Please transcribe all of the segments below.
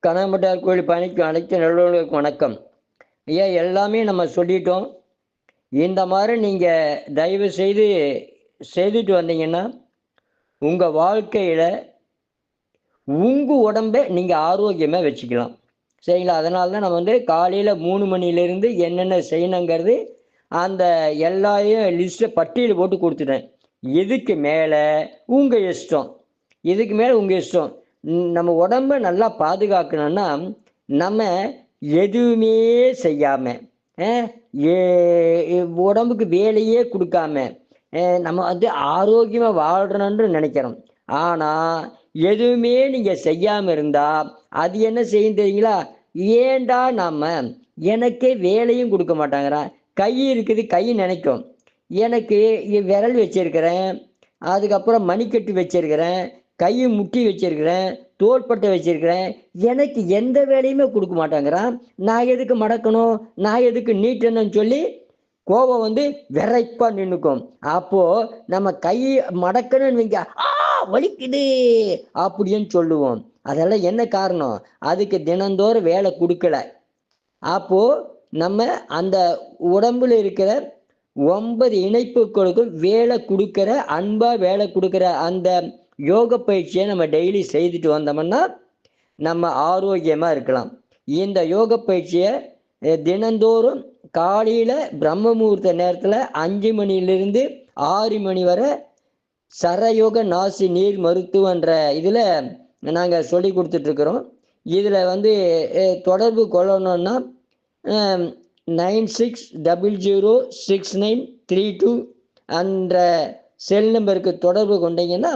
கனகம்பட்டார் கோயில் பயணிக்கும் அனைத்து நல்லவர்களுக்கு வணக்கம். ஐயா, எல்லாமே நம்ம சொல்லிட்டோம். இந்த மாதிரி நீங்கள் தயவு செய்து செய்துட்டு வந்தீங்கன்னா உங்கள் வாழ்க்கையில் உங்கள் உடம்பை நீங்கள் ஆரோக்கியமாக வச்சுக்கலாம். சரிங்களா? அதனால தான் நம்ம வந்து காலையில் 3 மணிலேருந்து என்னென்ன செய்யணுங்கிறது அந்த எல்லாரையும் லிஸ்ட்டை பட்டியல் போட்டு கொடுத்துட்டேன். இதுக்கு மேலே உங்கள் இஷ்டம். இதுக்கு மேலே உங்கள் இஷ்டம். நம்ம உடம்பை நல்லா பாதுகாக்கணும்னா நம்ம எதுவுமே செய்யாமல் உடம்புக்கு வேலையே கொடுக்காம நம்ம வந்து ஆரோக்கியமாக வாழ்கிறோன்னு நினைக்கிறோம். ஆனால் எதுவுமே நீங்கள் செய்யாமல் இருந்தால் அது என்ன செய்யும் தெரியுங்களா? ஏண்டா நம்ம எனக்கே வேலையும் கொடுக்க மாட்டாங்கிறான். கை இருக்குது, கை நினைக்கும். எனக்கு விரல் வச்சிருக்கிறேன், அதுக்கப்புறம் மணிக்கட்டு வச்சிருக்கிறேன், கை முட்டி வச்சிருக்கிறேன், தோள்பட்டை வச்சிருக்கிறேன். எனக்கு எந்த வேலையுமே கொடுக்க மாட்டேங்கிறான். நான் எதுக்கு மடக்கணும், நான் எதுக்கு நீட்டணும்னு சொல்லி கோபம் வந்து விரைப்பா நின்றுக்கும். அப்போ நம்ம கை மடக்கணும்னு வைங்க, வலிக்குது அப்படின்னு சொல்லுவோம். அதெல்லாம் என்ன காரணம்? அதுக்கு தினந்தோறும் வேலை கொடுக்கல. அப்போ நம்ம அந்த உடம்புல இருக்கிற 9 இணைப்புகளுக்கும் வேலை கொடுக்கிற, அன்பா வேலை கொடுக்கிற அந்த யோக பயிற்சியை நம்ம டெய்லி செய்துட்டு வந்தோம்னா நம்ம ஆரோக்கியமாக இருக்கலாம். இந்த யோக பயிற்சியை தினந்தோறும் காலையில் பிரம்ம முகூர்த்த நேரத்தில் 5 மணிலிருந்து 6 மணி வரை சரயோக நாசி நீர் மருத்துவன்ற இதில் நாங்கள் சொல்லி கொடுத்துட்ருக்குறோம். இதில் வந்து தொடர்பு கொள்ளணுன்னா 96006932 என்ற செல் நம்பருக்கு தொடர்பு கொண்டீங்கன்னா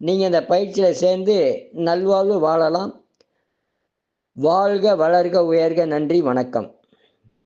நீங்கள் இந்த பயிற்சியில் சேர்ந்து நல்வாழ்வு வாழலாம். வாழ்க வளர்க உயர்க. நன்றி, வணக்கம்.